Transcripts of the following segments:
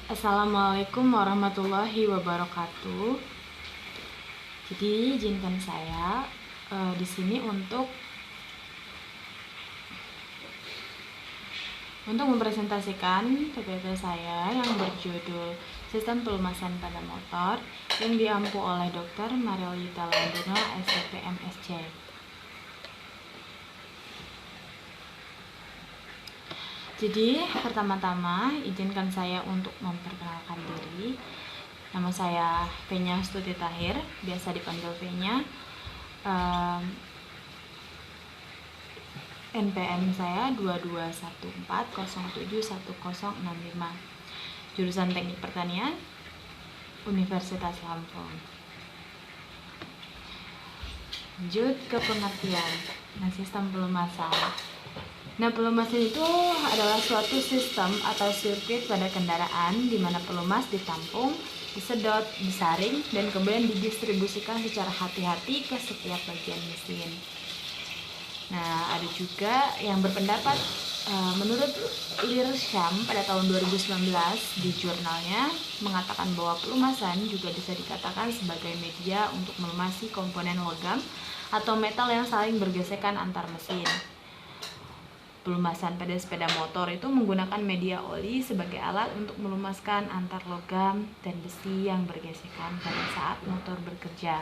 Assalamualaikum warahmatullahi wabarakatuh. Jadi izinkan saya di sini untuk mempresentasikan PPT saya yang berjudul Sistem Pelumasan pada Motor yang diampu oleh Dr. Mariolita Landurno, SCP MSc. Jadi pertama-tama izinkan saya untuk memperkenalkan diri. Nama saya Venya Stuti Tahir, biasa dipanggil Venya. NPM saya 2214071065. Jurusan Teknik Pertanian, Universitas Lampung. Lanjut ke pengertian. Sistem pelumasan. Pelumasan itu adalah suatu sistem atau sirkuit pada kendaraan di mana pelumas ditampung, disedot, disaring, dan kemudian didistribusikan secara hati-hati ke setiap bagian mesin. Ada juga yang berpendapat menurut Leersham pada tahun 2019 di jurnalnya mengatakan bahwa pelumasan juga bisa dikatakan sebagai media untuk melumasi komponen logam atau metal yang saling bergesekan antar mesin. Pelumasan pada sepeda motor itu menggunakan media oli sebagai alat untuk melumaskan antar logam dan besi yang bergesekan pada saat motor bekerja.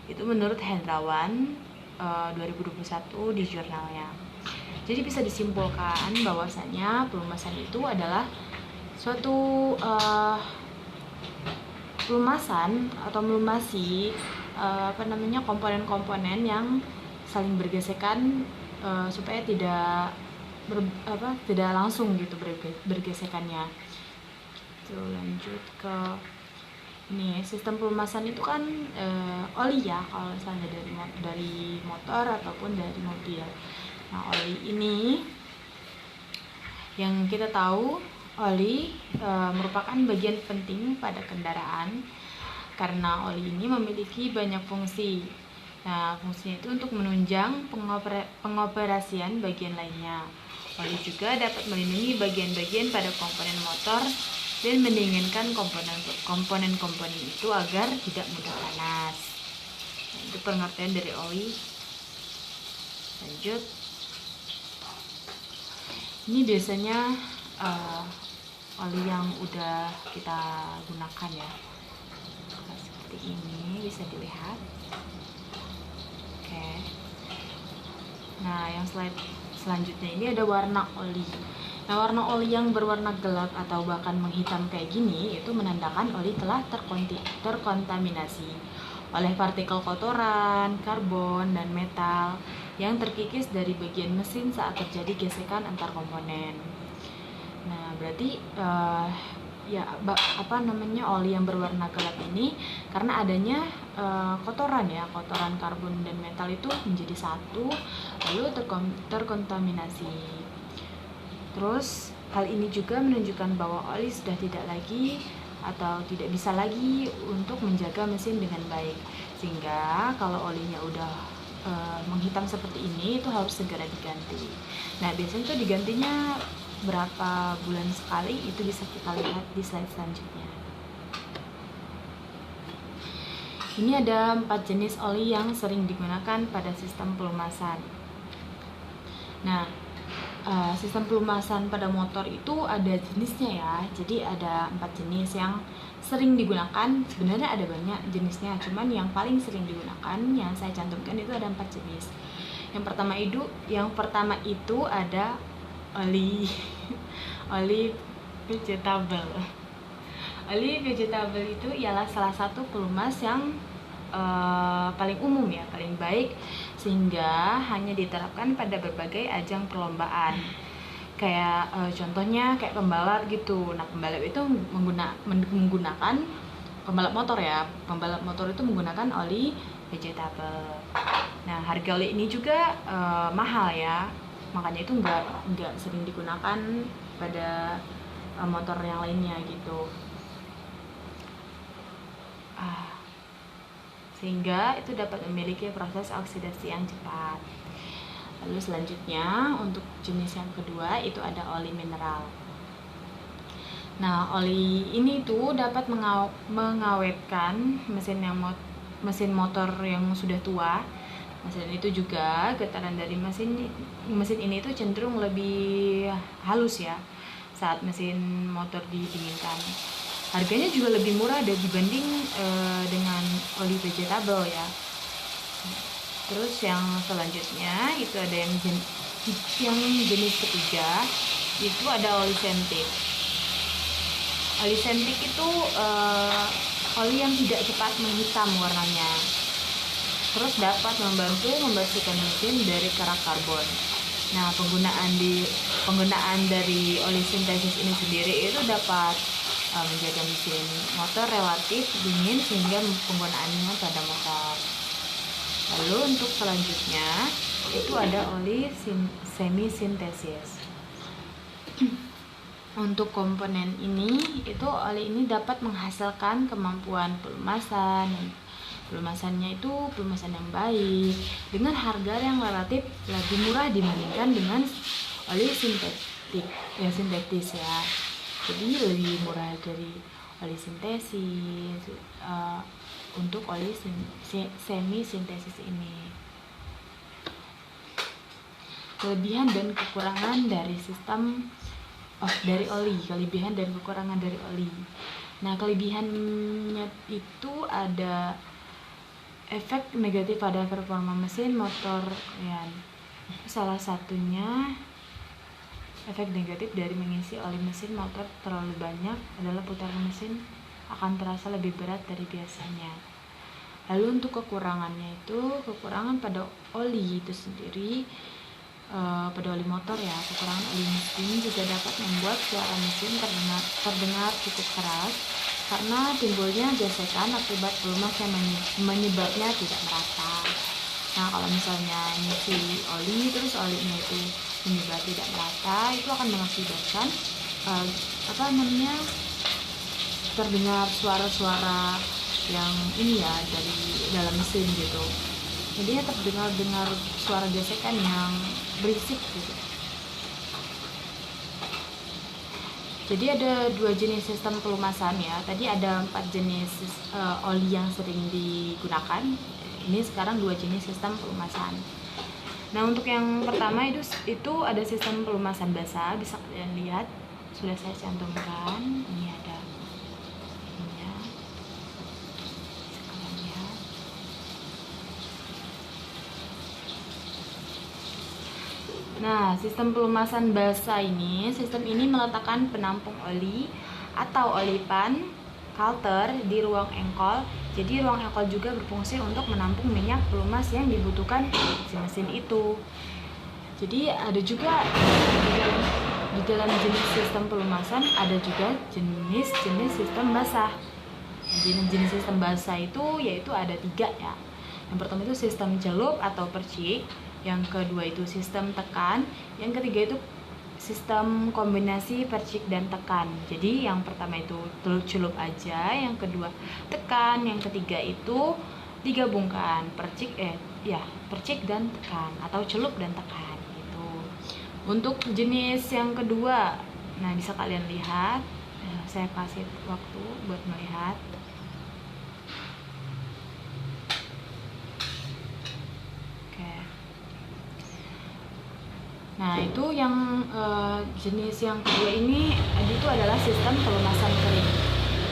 Itu menurut Hendrawan 2021 di jurnalnya. Jadi bisa disimpulkan bahwasanya pelumasan itu adalah suatu pelumasan atau melumasi komponen-komponen yang saling bergesekan supaya tidak langsung gitu bergesekannya. Lanjut ke ini, sistem pelumasan itu kan oli ya, kalau misalnya dari motor ataupun dari mobil. Oli ini yang kita tahu, oli merupakan bagian penting pada kendaraan karena oli ini memiliki banyak fungsi. Fungsinya itu untuk menunjang pengoperasian bagian lainnya. Oli juga dapat melindungi bagian-bagian pada komponen motor dan mendinginkan komponen-komponen itu agar tidak mudah panas. Itu pengertian dari oli. Lanjut. Ini biasanya oli yang udah kita gunakan ya. Seperti ini bisa dilihat. Oke. Yang selanjutnya ini ada warna oli. Warna oli yang berwarna gelap atau bahkan menghitam kayak gini itu menandakan oli telah terkontaminasi oleh partikel kotoran, karbon, dan metal yang terkikis dari bagian mesin saat terjadi gesekan antar komponen. Berarti oli yang berwarna gelap ini karena adanya kotoran karbon dan metal itu menjadi satu lalu terkontaminasi. Terus hal ini juga menunjukkan bahwa oli sudah tidak lagi atau tidak bisa lagi untuk menjaga mesin dengan baik, sehingga kalau olinya udah menghitam seperti ini itu harus segera diganti. Biasanya itu digantinya berapa bulan sekali, itu bisa kita lihat di slide selanjutnya. Ini ada 4 jenis oli yang sering digunakan pada sistem pelumasan. Sistem pelumasan pada motor itu ada jenisnya ya. Jadi ada 4 jenis yang sering digunakan. Sebenarnya ada banyak jenisnya, cuman yang paling sering digunakan yang saya cantumkan itu ada 4 jenis. Yang pertama itu ada oli vegetable. Oli vegetable itu ialah salah satu pelumas yang paling umum ya, paling baik, sehingga hanya diterapkan pada berbagai ajang perlombaan. Kayak contohnya kayak pembalap gitu. Pembalap itu menggunakan pembalap motor ya. Pembalap motor itu menggunakan oli vegetable. Harga oli ini juga mahal ya. Makanya itu nggak sering digunakan pada motor yang lainnya gitu. Sehingga itu dapat memiliki proses oksidasi yang cepat. Lalu selanjutnya untuk jenis yang kedua itu ada oli mineral. Nah, oli ini tuh dapat mengawetkan mesin motor yang sudah tua. Mesin itu juga getaran dari mesin ini tuh cenderung lebih halus ya saat mesin motor didinginkan. Harganya juga lebih murah dibanding dengan oli vegetable ya. Terus yang selanjutnya itu ada yang jenis ketiga, itu ada oli sentik. Oli sentik itu oli yang tidak cepat menghitam warnanya, terus dapat membantu membersihkan mesin dari kerak karbon. Nah, penggunaan dari oli sintesis ini sendiri itu dapat menjaga mesin motor relatif dingin sehingga penggunaannya pada motor. Lalu untuk selanjutnya itu ada oli semi sintesis. Untuk komponen ini, itu oli ini dapat menghasilkan kemampuan pelumasan. Pelumasannya itu pelumasan yang baik dengan harga yang relatif lebih murah dibandingkan dengan oli sintetis ya. Jadi lebih murah dari oli sintesis untuk oli semi sintesis ini. Kelebihan dan kekurangan dari kelebihan dan kekurangan dari oli. Nah, kelebihannya itu ada efek negatif pada performa mesin motor ya. Salah satunya efek negatif dari mengisi oli mesin motor terlalu banyak adalah putaran mesin akan terasa lebih berat dari biasanya. Lalu untuk kekurangannya itu, kekurangan pada oli itu sendiri, pada oli motor ya, kekurangan oli mesin juga dapat membuat suara mesin terdengar cukup keras karena timbulnya gesekan akibat pelumas yang menyebabnya tidak merata. Nah, kalau misalnya ngisi oli terus olinya itu menyebar tidak merata, itu akan mengakibatkan terdengar suara-suara yang ini ya dari dalam mesin gitu. Jadinya terdengar suara gesekan yang berisik gitu. Jadi ada 2 jenis sistem pelumasan ya. Tadi ada 4 jenis oli yang sering digunakan. Ini sekarang 2 jenis sistem pelumasan. Nah, untuk yang pertama itu ada sistem pelumasan basah, bisa kalian lihat sudah saya cantumkan. Ini ada ininya. Bisa kalian lihat. Nah, sistem pelumasan basah sistem ini meletakkan penampung oli atau oli pan kalter di ruang engkol. Jadi ruang engkol juga berfungsi untuk menampung minyak pelumas yang dibutuhkan si mesin itu. Jadi ada juga di dalam jenis sistem pelumasan ada juga jenis-jenis sistem basah. Jenis-jenis sistem basah itu yaitu ada 3 ya. Yang pertama itu sistem celup atau percik, yang kedua itu sistem tekan, yang ketiga itu sistem kombinasi percik dan tekan. Jadi yang pertama itu celup aja, yang kedua tekan, yang ketiga itu digabungkan percik dan tekan atau celup dan tekan gitu. Untuk jenis yang kedua, nah bisa kalian lihat, saya kasih waktu buat melihat. Nah, itu yang jenis yang kedua ini itu adalah sistem pelumasan kering.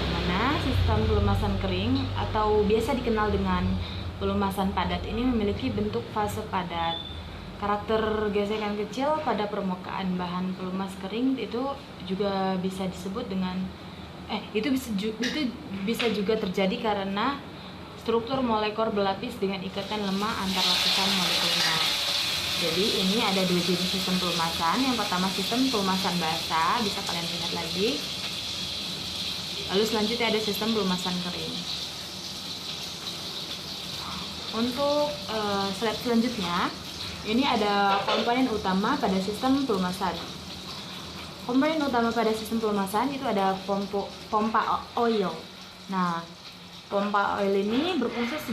Dimana sistem pelumasan kering atau biasa dikenal dengan pelumasan padat ini memiliki bentuk fase padat. Karakter gesekan kecil pada permukaan bahan pelumas kering itu juga bisa disebut dengan itu bisa juga terjadi karena struktur molekul berlapis dengan ikatan lemah antar lapisan molekulnya. Jadi ini ada 2 jenis sistem pelumasan. Yang pertama sistem pelumasan basah, bisa kalian lihat lagi. Lalu selanjutnya ada sistem pelumasan kering. Untuk slide selanjutnya, ini ada komponen utama pada sistem pelumasan. Komponen utama pada sistem pelumasan itu ada pompa oil. Nah, pompa oil ini berfungsi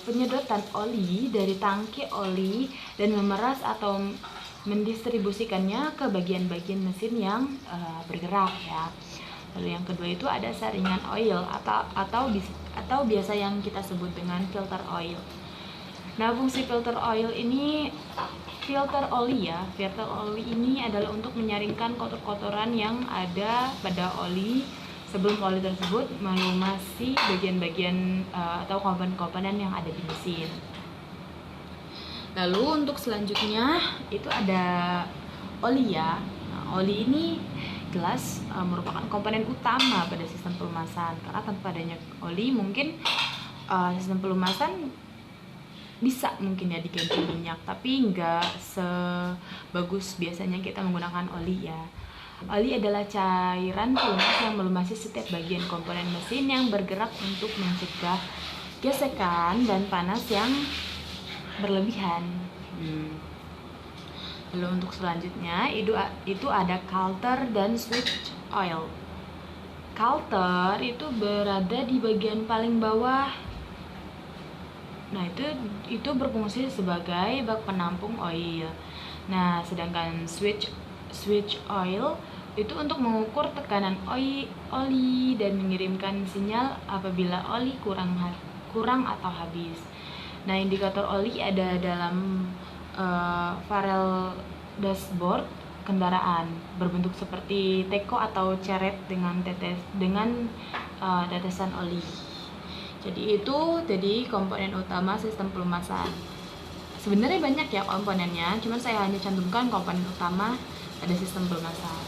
penyedotan oli dari tangki oli dan memeras atau mendistribusikannya ke bagian-bagian mesin yang bergerak ya. Lalu yang kedua itu ada saringan oil atau biasa yang kita sebut dengan filter oil. Nah, fungsi filter oil ini filter oli ini adalah untuk menyaringkan kotor-kotoran yang ada pada oli sebelum oli tersebut melumasi bagian-bagian atau komponen-komponen yang ada di mesin. Lalu untuk selanjutnya itu ada oli ya. Nah, oli ini jelas merupakan komponen utama pada sistem pelumasan, karena tanpa adanya oli mungkin sistem pelumasan bisa mungkin ya diganti minyak, tapi nggak sebagus biasanya kita menggunakan oli ya. Oli adalah cairan pelumas yang melumasi setiap bagian komponen mesin yang bergerak untuk mencegah gesekan dan panas yang berlebihan. Lalu untuk selanjutnya itu ada coulter dan switch oil. Coulter itu berada di bagian paling bawah. Nah, itu berfungsi sebagai bak penampung oil. Nah, sedangkan switch oil itu untuk mengukur tekanan oli dan mengirimkan sinyal apabila oli kurang atau habis. Nah, indikator oli ada dalam farel dashboard kendaraan, berbentuk seperti teko atau ceret dengan tetesan oli. Jadi itu komponen utama sistem pelumasan. Sebenarnya banyak ya komponennya, cuman saya hanya cantumkan komponen utama pada sistem pelumasan.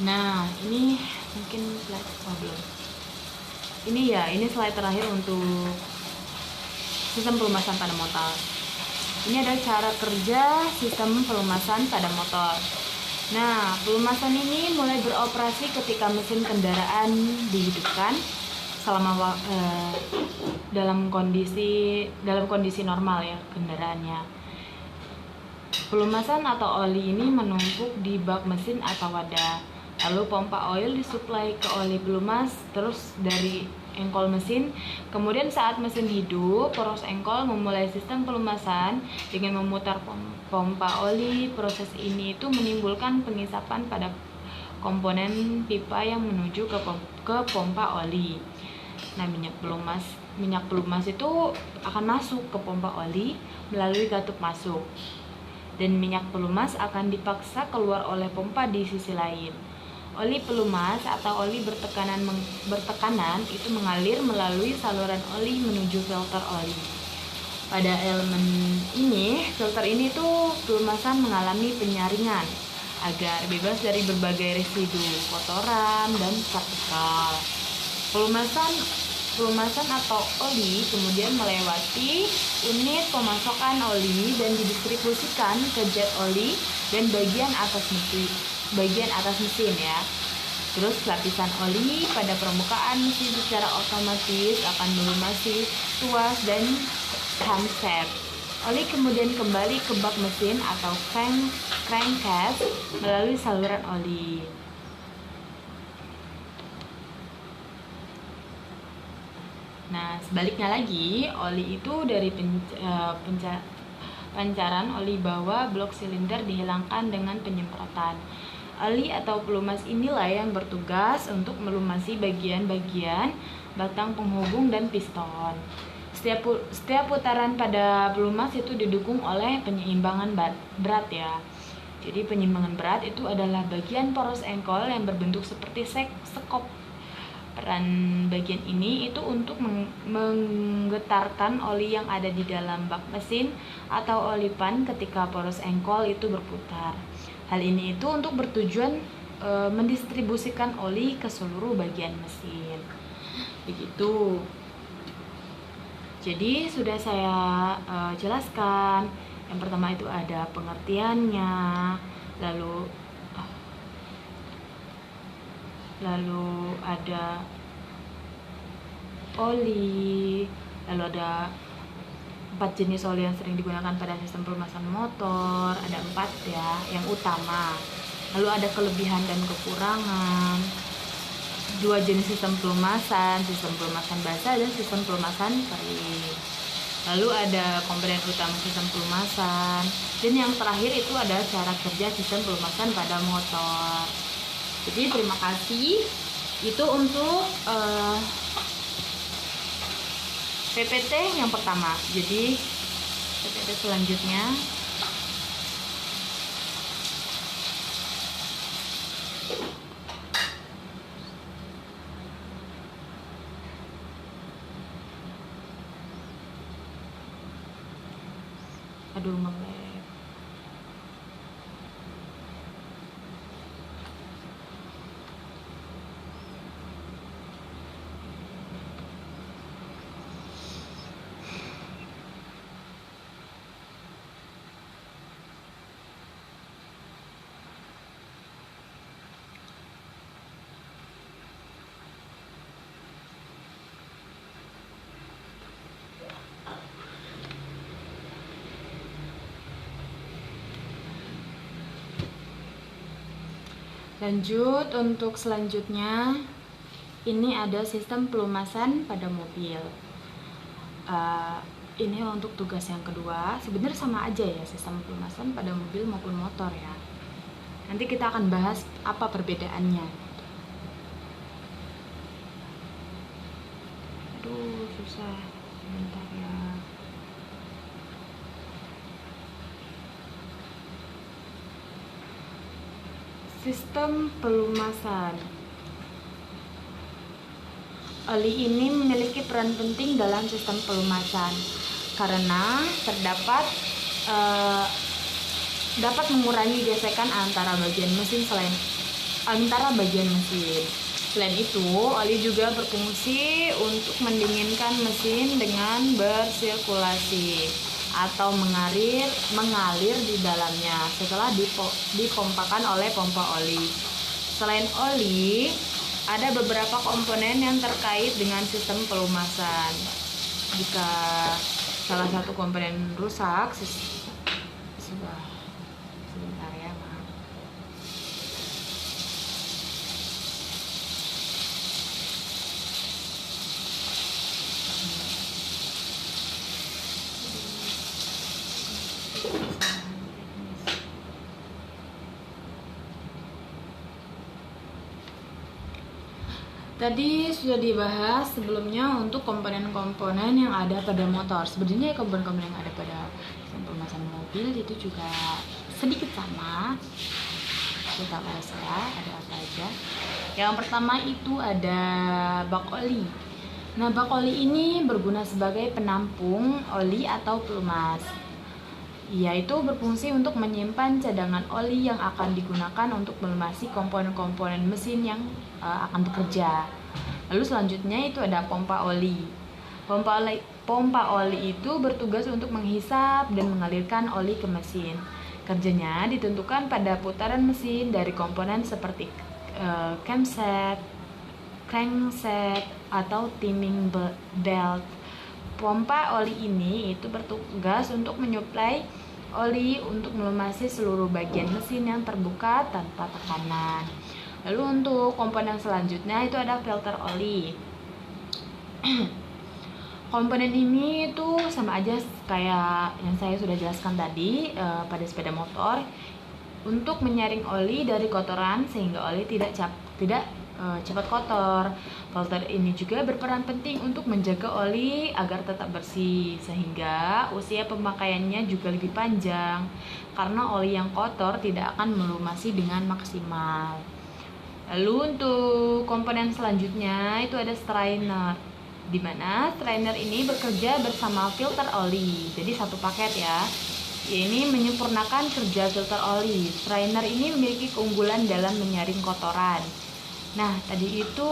Nah, ini mungkin slide belum. Ini slide terakhir untuk sistem pelumasan pada motor. Ini adalah cara kerja sistem pelumasan pada motor. Nah, pelumasan ini mulai beroperasi ketika mesin kendaraan dihidupkan selama dalam kondisi normal ya kendaraannya. Pelumasan atau oli ini menumpuk di bak mesin atau wadah. Lalu pompa oil disuplai ke oli pelumas terus dari engkol mesin. Kemudian saat mesin hidup, poros engkol memulai sistem pelumasan dengan memutar pompa oli. Proses ini itu menimbulkan pengisapan pada komponen pipa yang menuju ke pompa oli. Nah, minyak pelumas itu akan masuk ke pompa oli melalui katup masuk, dan minyak pelumas akan dipaksa keluar oleh pompa di sisi lain. Oli pelumas atau oli bertekanan itu mengalir melalui saluran oli menuju filter oli. Pada elemen ini, filter ini tuh pelumasan mengalami penyaringan agar bebas dari berbagai residu kotoran dan partikel. Pelumasan atau oli kemudian melewati unit pemasokan oli dan didistribusikan ke jet oli dan bagian atas mesin ya. Terus lapisan oli pada permukaan mesin secara otomatis akan melumasi tuas dan camshaft. Oli kemudian kembali ke bak mesin atau crankcase melalui saluran oli. Nah, sebaliknya lagi, oli itu dari pancaran oli bawah blok silinder dihilangkan dengan penyemprotan. Oli atau pelumas inilah yang bertugas untuk melumasi bagian-bagian batang penghubung dan piston. Setiap putaran pada pelumas itu didukung oleh penyeimbangan berat ya. Jadi penyeimbangan berat itu adalah bagian poros engkol yang berbentuk seperti sekop. Peran bagian ini itu untuk menggetarkan oli yang ada di dalam bak mesin atau oli pan ketika poros engkol itu berputar. Hal ini itu untuk bertujuan mendistribusikan oli ke seluruh bagian mesin. Begitu. Jadi sudah saya jelaskan. Yang pertama itu ada pengertiannya, lalu ada oli, lalu ada 4 jenis oli yang sering digunakan pada sistem pelumasan motor, ada 4 ya yang utama. Lalu ada kelebihan dan kekurangan, 2 jenis sistem pelumasan basah dan sistem pelumasan kering. Lalu ada komponen utama sistem pelumasan, dan yang terakhir itu ada cara kerja sistem pelumasan pada motor. Jadi terima kasih. Itu untuk PPT yang pertama. Jadi PPT selanjutnya aduh nge-lag. Lanjut untuk selanjutnya, ini ada sistem pelumasan pada mobil. Ini untuk tugas yang kedua. Sebenarnya sama aja ya sistem pelumasan pada mobil maupun motor ya. Nanti kita akan bahas apa perbedaannya. Aduh susah, sebentar ya. Sistem pelumasan. Oli ini memiliki peran penting dalam sistem pelumasan karena dapat mengurangi gesekan antara bagian mesin. Selain itu, oli juga berfungsi untuk mendinginkan mesin dengan bersirkulasi atau mengalir di dalamnya setelah dipompakan oleh pompa oli. Selain oli, ada beberapa komponen yang terkait dengan sistem pelumasan. Jika salah satu komponen rusak, sebentar ya, maaf. Tadi sudah dibahas sebelumnya untuk komponen-komponen yang ada pada motor. Sebenarnya komponen-komponen yang ada pada sistem pelumasan mobil itu juga sedikit sama. Kita bahas ya, ada apa aja. Yang pertama itu ada bak oli. Nah, bak oli ini berguna sebagai penampung oli atau pelumas. Yaitu berfungsi untuk menyimpan cadangan oli yang akan digunakan untuk melumasi komponen-komponen mesin yang akan bekerja. Lalu selanjutnya itu ada pompa oli. Pompa oli itu bertugas untuk menghisap dan mengalirkan oli ke mesin. Kerjanya ditentukan pada putaran mesin dari komponen seperti camshaft, crankshaft, atau timing belt. Pompa oli ini itu bertugas untuk menyuplai oli untuk melumasi seluruh bagian mesin yang terbuka tanpa tekanan. Lalu untuk komponen selanjutnya itu ada filter oli. Komponen ini itu sama aja kayak yang saya sudah jelaskan tadi pada sepeda motor, untuk menyaring oli dari kotoran sehingga oli tidak cepat kotor. Filter ini juga berperan penting untuk menjaga oli agar tetap bersih sehingga usia pemakaiannya juga lebih panjang, karena oli yang kotor tidak akan melumasi dengan maksimal. Lalu untuk komponen selanjutnya itu ada strainer, di mana strainer ini bekerja bersama filter oli, jadi satu paket ya. Ini menyempurnakan kerja filter oli. Strainer ini memiliki keunggulan dalam menyaring kotoran. Nah, tadi itu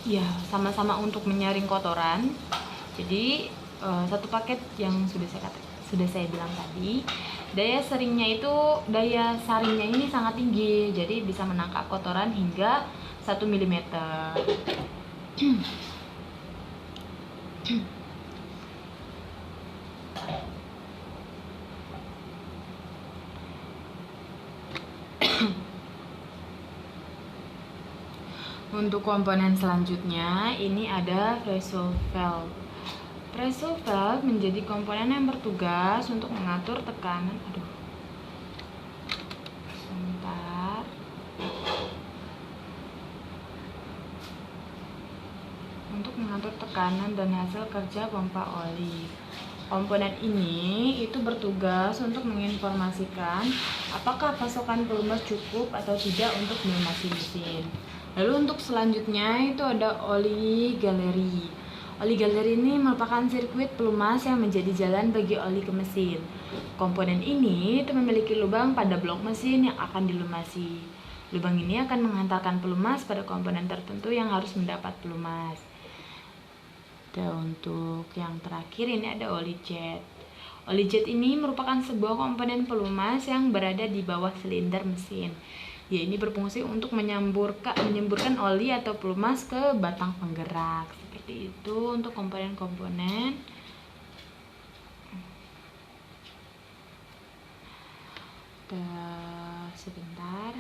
ya sama-sama untuk menyaring kotoran. Jadi satu paket yang sudah saya bilang tadi, daya saringnya ini sangat tinggi, jadi bisa menangkap kotoran hingga 1 mm. Untuk komponen selanjutnya ini ada pressure valve. Pressure valve menjadi komponen yang bertugas untuk mengatur tekanan. Sebentar. Untuk mengatur tekanan dan hasil kerja pompa oli. Komponen ini itu bertugas untuk menginformasikan apakah pasokan pelumas cukup atau tidak untuk melumasi mesin. Lalu untuk selanjutnya itu ada oli galeri. Oli galeri ini merupakan sirkuit pelumas yang menjadi jalan bagi oli ke mesin. Komponen ini itu memiliki lubang pada blok mesin yang akan dilumasi. Lubang ini akan menghantarkan pelumas pada komponen tertentu yang harus mendapat pelumas. Untuk yang terakhir ini ada oli jet. Oli jet ini merupakan sebuah komponen pelumas yang berada di bawah silinder mesin. Ya, ini berfungsi untuk menyemburkan oli atau pelumas ke batang penggerak. Seperti itu untuk komponen-komponen. Sebentar.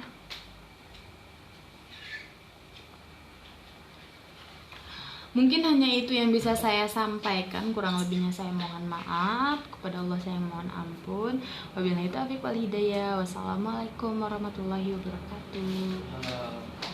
Mungkin hanya itu yang bisa saya sampaikan, kurang lebihnya saya mohon maaf. Kepada Allah saya mohon ampun. Wabillahi taufiq wal hidayah. Wassalamualaikum warahmatullahi wabarakatuh.